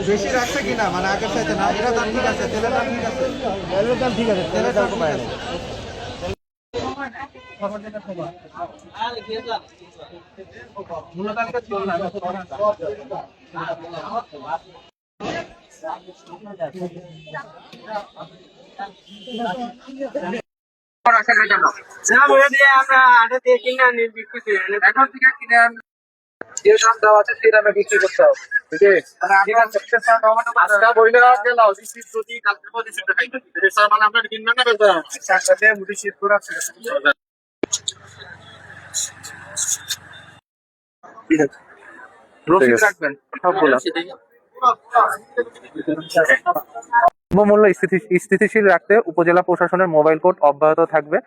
বেশি রাখছে কিনা মানে আগের সাথে না, এটা দাম ঠিক আছে, তেলের দাম ঠিক আছে, তেলের দাম ঠিক আছে, তেলের দাম কমায় না। এখন থেকে কিনে যে দাম দেওয়া আছে সেই দামে বিক্রি করতে হবে। ঠিক আছে, আজকে বইলে গেলাম যদি কালকে মানে আমরা কিনবেন না বেলতে সাথে মুড়ি শীত করে আছে। ঠিক আছে, রসিদ রাখবেন সবগুলো। দ্রব্যমূল্য স্থিতিশীল রাখতে উপজেলা প্রশাসনের মোবাইল কোর্ট অব্যাহত থাকবে।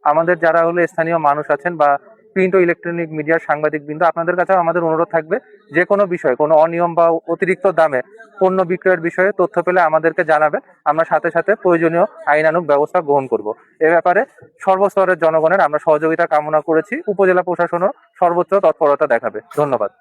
আমাদের যারা হলো স্থানীয় মানুষ আছেন বা প্রিন্ট ও ইলেকট্রনিক মিডিয়ার সাংবাদিক বৃন্দ, আপনাদের কাছেও আমাদের অনুরোধ থাকবে, যে কোনো বিষয়, কোনো অনিয়ম বা অতিরিক্ত দামে পণ্য বিক্রয়ের বিষয়ে তথ্য পেলে আমাদেরকে জানাবেন। আমরা সাথে সাথে প্রয়োজনীয় আইনানুগ ব্যবস্থা গ্রহণ করব। এ ব্যাপারে সর্বস্তরের জনগণের আমরা সহযোগিতা কামনা করেছি। উপজেলা প্রশাসনও সর্বোচ্চ তৎপরতা দেখাবে। ধন্যবাদ।